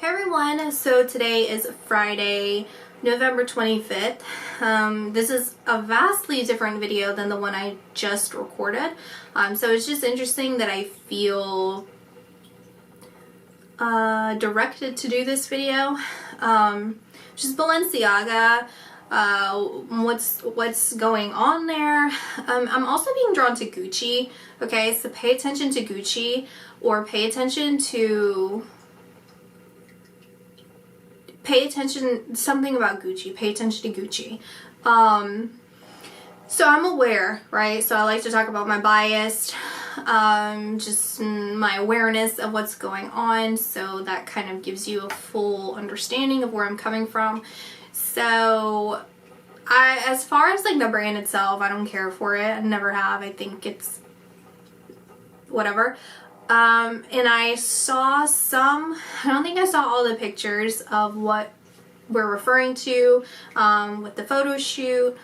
Hey everyone, so today is Friday, November 25th. This is a vastly different video than the one I just recorded. So it's just interesting that I feel directed to do this video. Just Balenciaga, what's going on there. I'm also being drawn to Gucci, okay? So pay attention to Gucci, or pay attention to something about Gucci. Pay attention to Gucci. So I'm aware, right? So I like to talk about my bias, just my awareness of what's going on. So that kind of gives you a full understanding of where I'm coming from. So as far as like the brand itself, I don't care for it. I never have. I think it's whatever. And I saw I don't think I saw all the pictures of what we're referring to with the photo shoot.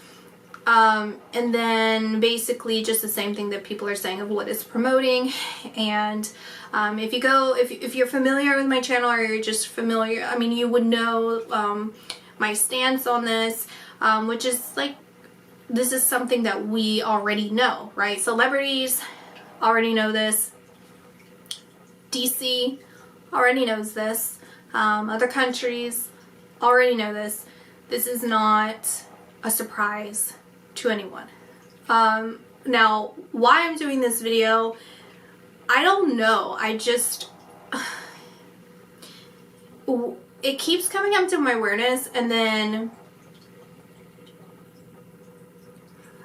And then basically just the same thing that people are saying of what it's promoting. And if you're familiar with my channel, or you're just familiar, I mean, you would know my stance on this, which is like, this is something that we already know, right? Celebrities already know this. DC already knows this. Other countries already know this. This is not a surprise to anyone. Now, why I'm doing this video, I don't know. It keeps coming up to my awareness, and then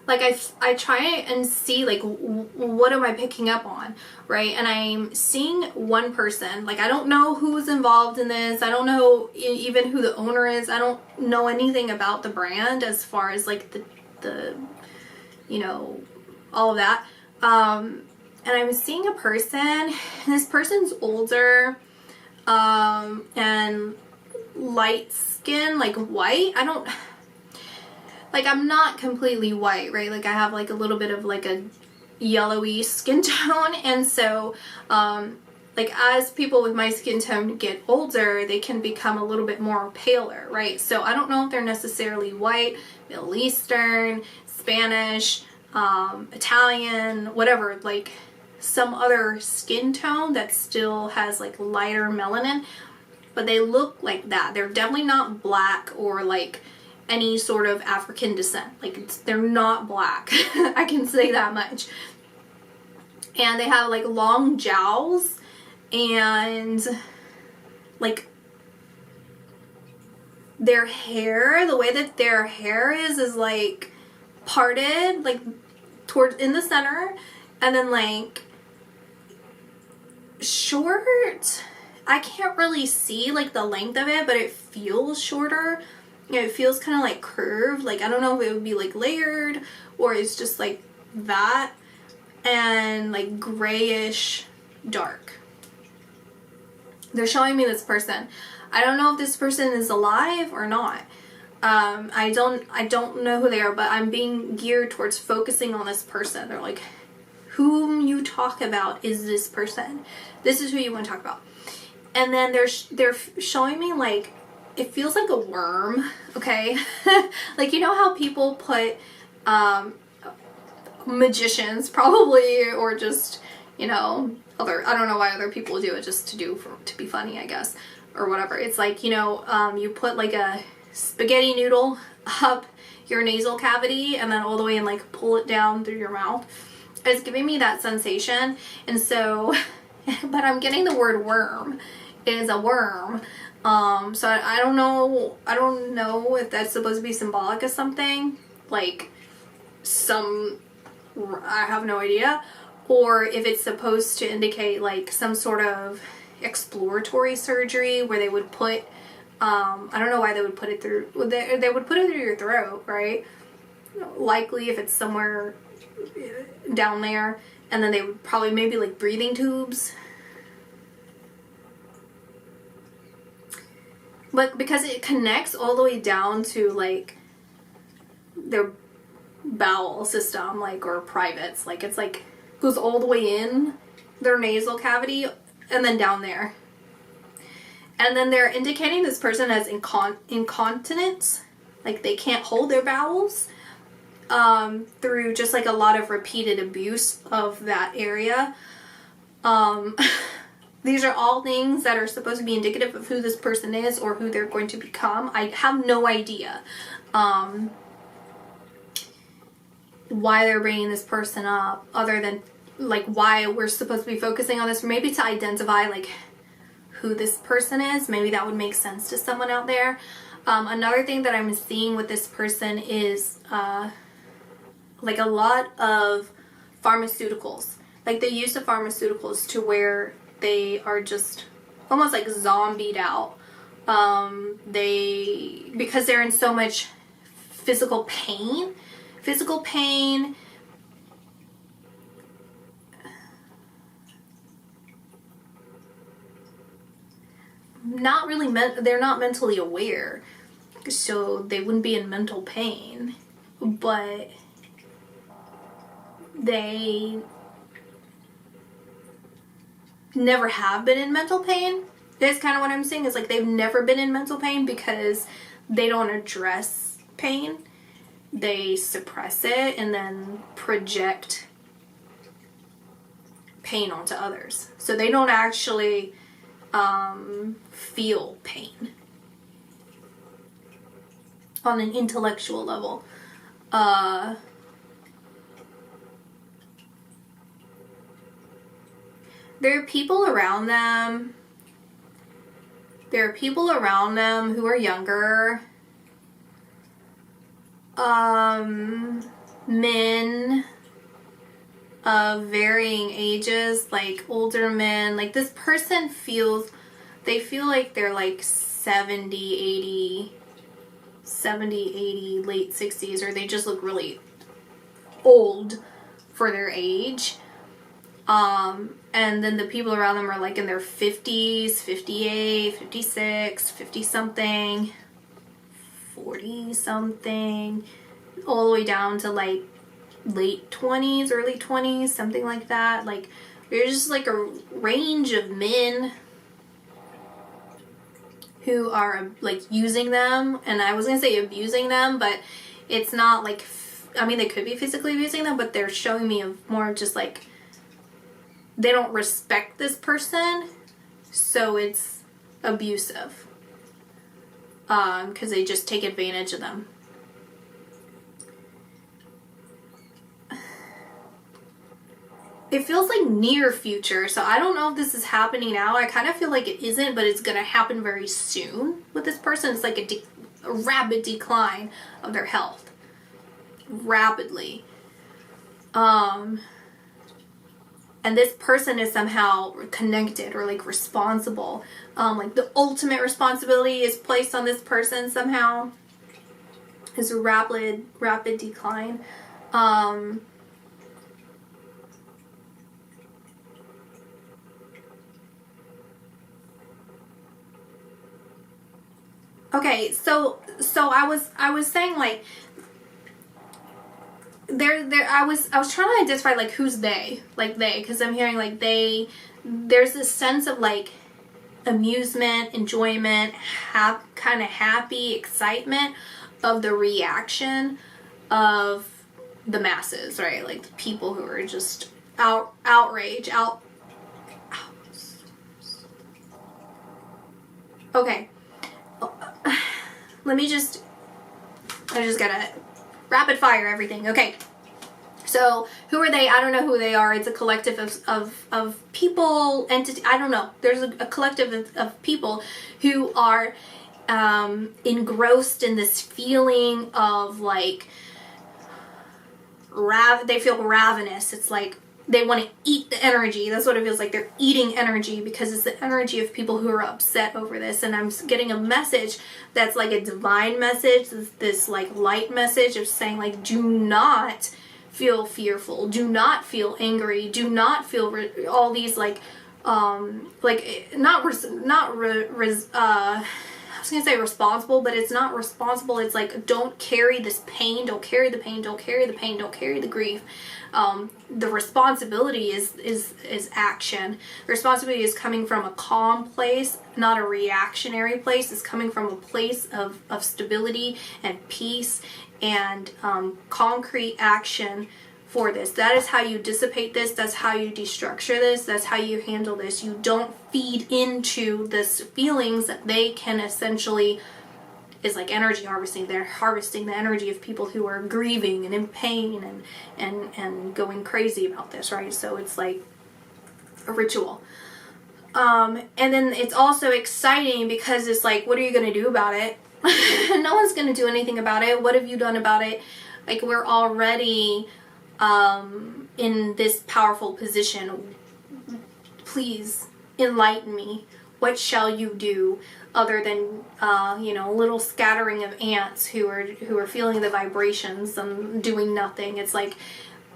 like I try and see like what am I picking up on, right? And I'm seeing one person. Like, I don't know who's involved in this. I don't know even who the owner is. I don't know anything about the brand as far as like the you know, all of that. And I'm seeing a person, and this person's older, and light skin, like white. I'm not completely white, right? Like, I have like a little bit of like a yellowy skin tone, and so like as people with my skin tone get older, they can become a little bit more paler, right? So I don't know if they're necessarily white, Middle Eastern, Spanish, Italian, whatever, like some other skin tone that still has like lighter melanin, but they look like that. They're definitely not black or like any sort of African descent. Like, they're not black. I can say that much. And they have like long jowls, and like their hair, the way that their hair is like parted like towards in the center, and then like short. I can't really see like the length of it, but it feels shorter. You know, it feels kind of like curved. Like, I don't know if it would be like layered or it's just like that, and like grayish dark. They're showing me this person. I don't know if this person is alive or not. I don't know who they are, but I'm being geared towards focusing on this person. They're like, whom you talk about is this person. This is who you want to talk about. And then they're showing me like, it feels like a worm, okay? Like, you know how people put magicians probably, or just, you know, I don't know why other people do it, just to be funny, I guess, or whatever. It's like, you know, you put like a spaghetti noodle up your nasal cavity and then all the way and like pull it down through your mouth. It's giving me that sensation. And so, but I'm getting the word worm. It is a worm. So I don't know if that's supposed to be symbolic of something, like I have no idea, or if it's supposed to indicate like some sort of exploratory surgery where they would put, I don't know why they would put it through, they would put it through your throat, right? Likely if it's somewhere down there, and then they would probably maybe like breathing tubes. But because it connects all the way down to like their bowel system, like, or privates, like it's like goes all the way in their nasal cavity and then down there. And then they're indicating this person has incontinence, like they can't hold their bowels, through just like a lot of repeated abuse of that area. These are all things that are supposed to be indicative of who this person is or who they're going to become. I have no idea why they're bringing this person up, other than like why we're supposed to be focusing on this. Maybe to identify like who this person is. Maybe that would make sense to someone out there. Another thing that I'm seeing with this person is like a lot of pharmaceuticals. Like the use of pharmaceuticals to where they are just almost like zombied out. Because they're in so much physical pain. Not really, they're not mentally aware, so they wouldn't be in mental pain, but they never have been in mental pain. That's kind of what I'm saying, is like they've never been in mental pain because they don't address pain. They suppress it and then project pain onto others. So they don't actually feel pain on an intellectual level. There are people around them. There are people around them who are younger. Men of varying ages, like older men. Like this person they feel like they're like 70, 80, late 60s, or they just look really old for their age. And then the people around them are like in their 50s, 58, 56, 50 something, 40 something, all the way down to like late 20s, early 20s, something like that. Like there's just like a range of men who are like using them, and I was gonna say abusing them, but it's not like, I mean, they could be physically abusing them, but they're showing me more of just like they don't respect this person, so it's abusive, because they just take advantage of them. It feels like near future, so I don't know if this is happening now. I kind of feel like it isn't, but it's going to happen very soon with this person. It's like a rapid decline of their health. Rapidly. And this person is somehow connected or like responsible. Like the ultimate responsibility is placed on this person somehow. It's a rapid decline. Okay, so I was saying like I was trying to identify like who's they, because I'm hearing like there's this sense of like amusement, enjoyment, kind of happy excitement of the reaction of the masses, right? Like the people who are just outrage. Okay. I just gotta rapid fire everything. Okay. So who are they? I don't know who they are. It's a collective of people, entity. I don't know. There's a collective of people who are engrossed in this feeling of like they feel ravenous. It's like they want to eat the energy. That's what it feels like. They're eating energy because it's the energy of people who are upset over this. And I'm getting a message that's like a divine message, this like light message of saying like, do not feel fearful, do not feel angry, do not feel how was gonna say responsible, but it's not responsible. It's like, don't carry this pain, don't carry the pain, don't carry the pain, don't carry the grief. The responsibility is action. The responsibility is coming from a calm place, not a reactionary place. It's coming from a place of stability and peace and concrete action for this. That is how you dissipate this. That's how you destructure this. That's how you handle this. You don't feed into this feelings that they can essentially, is like energy harvesting. They're harvesting the energy of people who are grieving and in pain and going crazy about this, right? So it's like a ritual. And then it's also exciting because it's like, what are you going to do about it? No one's going to do anything about it. What have you done about it? Like, we're already in this powerful position. Please enlighten me. What shall you do? Other than you know, a little scattering of ants who are feeling the vibrations and doing nothing. It's like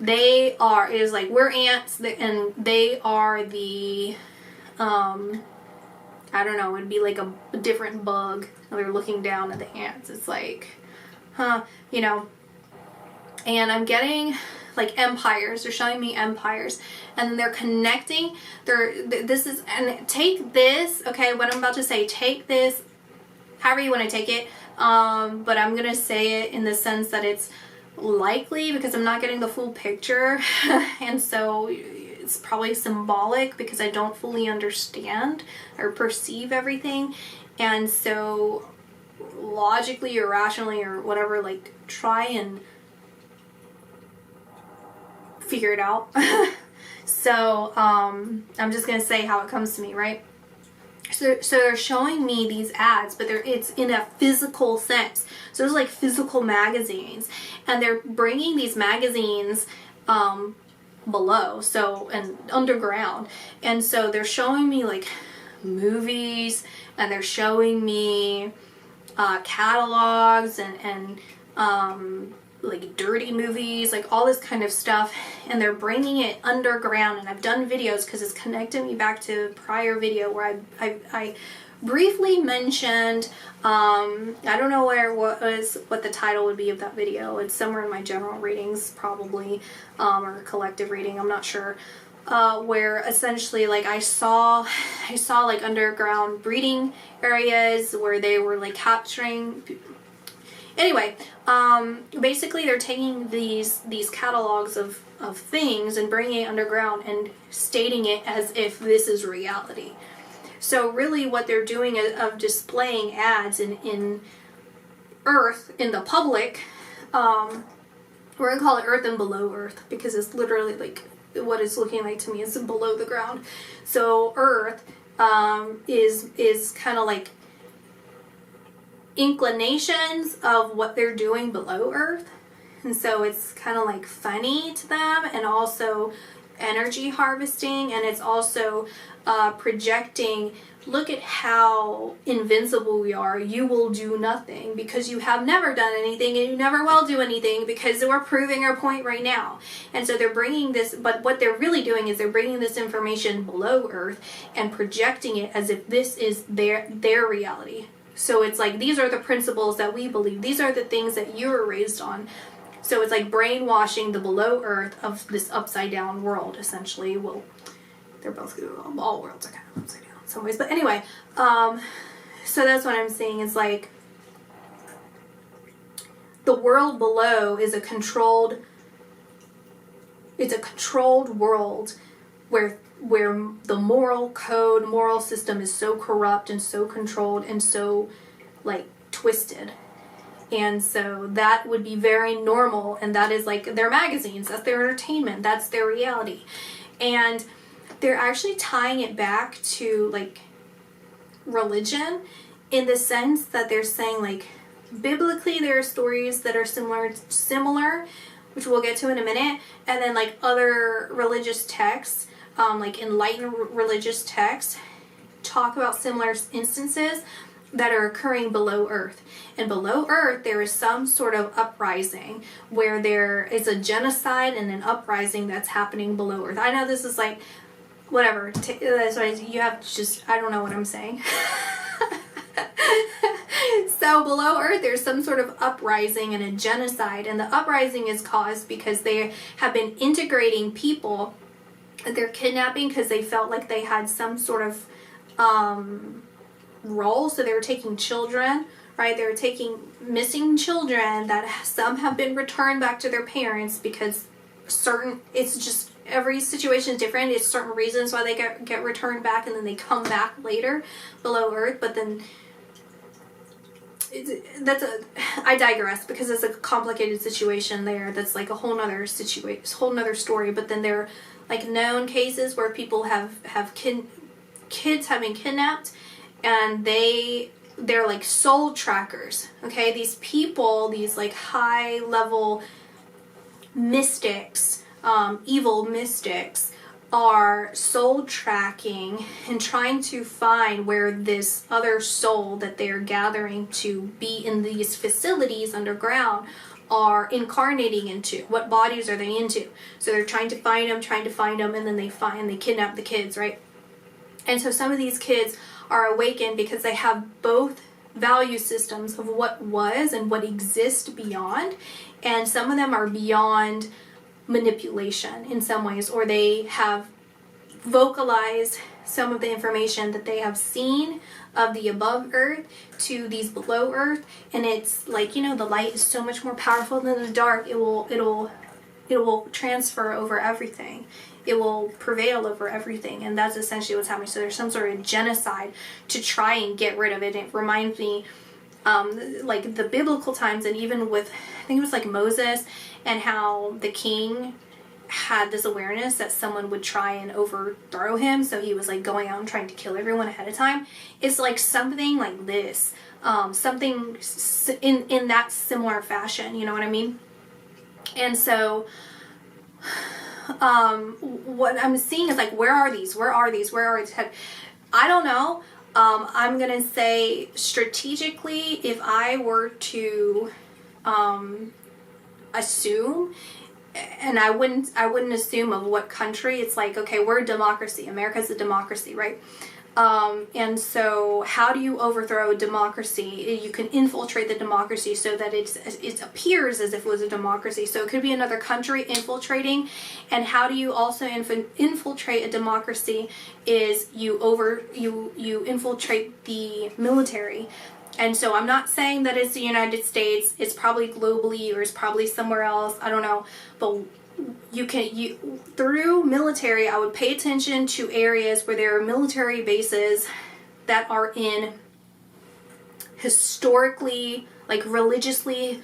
it is like we're ants and they are the I don't know, it'd be like a different bug. They're looking down at the ants. It's like, you know. And I'm getting like empires. They're showing me empires, and then they're connecting. And take this, okay, what I'm about to say, take this however you want to take it, but I'm gonna say it in the sense that it's likely, because I'm not getting the full picture, and so it's probably symbolic because I don't fully understand or perceive everything, and so logically or rationally or whatever, like, try and figure it out. So I'm just gonna say how it comes to me, right? So they're showing me these ads, but it's in a physical sense. So there's like physical magazines, and they're bringing these magazines below, so, and underground, and so they're showing me like movies, and they're showing me catalogs and like dirty movies, like all this kind of stuff, and they're bringing it underground. And I've done videos because it's connected me back to a prior video where I briefly mentioned, I don't know what the title would be of that video. It's somewhere in my general readings probably, or collective reading, I'm not sure, where essentially like I saw like underground breeding areas where they were like capturing. Anyway, basically they're taking these catalogs of things and bringing it underground and stating it as if this is reality. So really what they're doing is of displaying ads in Earth, in the public, we're going to call it Earth and below Earth, because it's literally like what it's looking like to me is below the ground. So Earth is kind of like inclinations of what they're doing below Earth, and so it's kind of like funny to them, and also energy harvesting, and it's also projecting, look at how invincible we are, you will do nothing because you have never done anything and you never will do anything, because we're proving our point right now. And so they're bringing this, but what they're really doing is they're bringing this information below Earth and projecting it as if this is their reality. So it's like, these are the principles that we believe. These are the things that you were raised on. So it's like brainwashing the below Earth of this upside down world, essentially. Well, they're both, all worlds are kind of upside down in some ways. But anyway, so that's what I'm saying is like, the world below is a controlled world where the moral system is so corrupt and so controlled and so like twisted. And so that would be very normal, and that is like their magazines, that's their entertainment, that's their reality. And they're actually tying it back to like religion, in the sense that they're saying like biblically there are stories that are similar, which we'll get to in a minute, and then like other religious texts, like enlightened religious texts, talk about similar instances that are occurring below Earth. And below Earth there is some sort of uprising where there is a genocide and an uprising that's happening below Earth. I know this is like whatever, that's why you have to just, I don't know what I'm saying. So below Earth, there's some sort of uprising and a genocide, and the uprising is caused because they have been integrating people. They're kidnapping because they felt like they had some sort of role. So they were taking children, right? They were taking missing children that some have been returned back to their parents because it's just every situation is different. It's certain reasons why they get returned back, and then they come back later below Earth. But then I digress because it's a complicated situation there. That's like a whole nother situation, whole nother story. But then there are like known cases where people have kids have been kidnapped, and they're like soul trackers. Okay, these people, these like high level mystics, evil mystics, are soul tracking and trying to find where this other soul that they're gathering to be in these facilities underground are incarnating into. What bodies are they into? So they're trying to find them, and then they kidnap the kids, right? And so some of these kids are awakened because they have both value systems of what was and what exists beyond, and some of them are beyond manipulation in some ways, or they have vocalized some of the information that they have seen of the above Earth to these below Earth. And it's like, you know, the light is so much more powerful than the dark. It will transfer over everything. It will prevail over everything, and that's essentially what's happening. So there's some sort of genocide to try and get rid of it. It reminds me like the biblical times, and even with, I think it was like Moses, and how the king had this awareness that someone would try and overthrow him, so he was like going out and trying to kill everyone ahead of time. It's like something like this, something in that similar fashion, you know what I mean? And so what I'm seeing is like, where are these? I don't know. I'm gonna say strategically, if I were to assume, and I wouldn't assume of what country. It's like, okay, we're a democracy. America's a democracy, right? And so how do you overthrow a democracy? You can infiltrate the democracy so that it appears as if it was a democracy. So it could be another country infiltrating. And how do you also infiltrate a democracy is you infiltrate the military. And so I'm not saying that it's the United States. It's probably globally, or it's probably somewhere else. I don't know. But through military, I would pay attention to areas where there are military bases that are in historically, like religiously,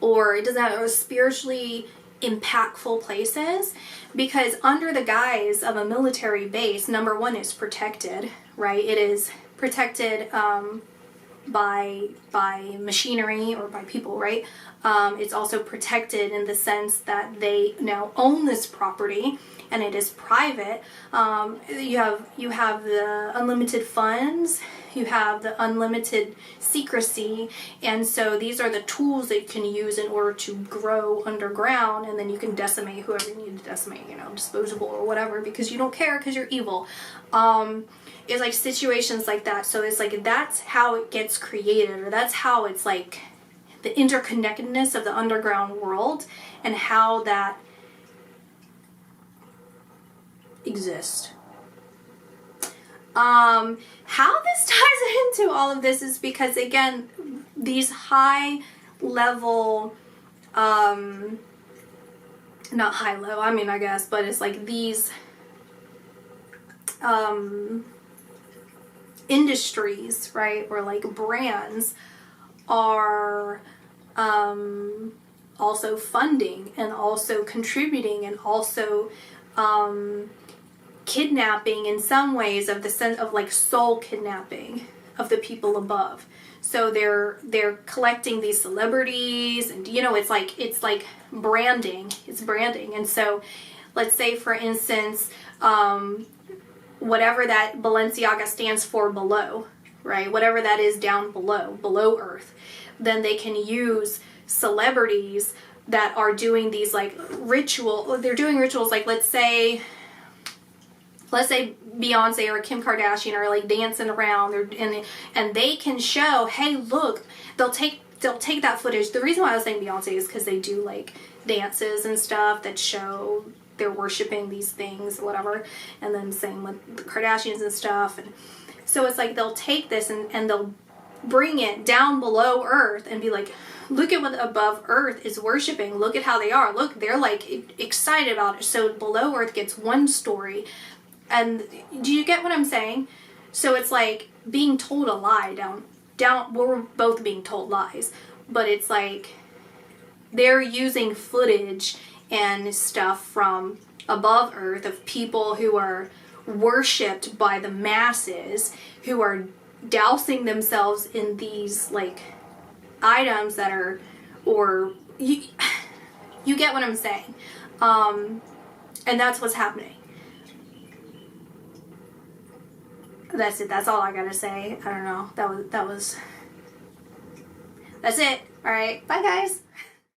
or it doesn't have spiritually impactful places, because under the guise of a military base, number one, is protected, right? It is protected by machinery or by people, right? It's also protected in the sense that they now own this property and it is private. You have the unlimited funds, you have the unlimited secrecy, and so these are the tools that you can use in order to grow underground, and then you can decimate whoever you need to decimate, you know, disposable or whatever, because you don't care because you're evil. It's like situations like that. So it's like, that's how it gets created, or that's how it's like the interconnectedness of the underground world and how that exists. How this ties into all of this is because, again, these high level, not high level, I mean, I guess, but it's like these industries, right, or like brands are also funding and also contributing and also kidnapping in some ways, of the sense of like soul kidnapping of the people above. So they're collecting these celebrities, and you know, it's like branding. It's branding. And so let's say, for instance, whatever that Balenciaga stands for below, right? Whatever that is down below Earth, then they can use celebrities that are doing these like they're doing rituals, like let's say, let's say Beyonce or Kim Kardashian are like dancing around, and they can show, hey, look, they'll take that footage. The reason why I was saying Beyonce is because they do like dances and stuff that show they're worshiping these things, whatever. And then same with the Kardashians and stuff. And so it's like they'll take this and they'll bring it down below earth and be like, look at what above earth is worshiping. Look at how they are. Look, they're like excited about it. So below earth gets one story. And do you get what I'm saying? So it's like being told a lie down, we're both being told lies, but it's like they're using footage and stuff from above earth of people who are worshipped by the masses, who are dousing themselves in these like items that are, or you get what I'm saying. And that's what's happening. That's it. That's all I gotta say. I don't know. That's it. All right. Bye, guys.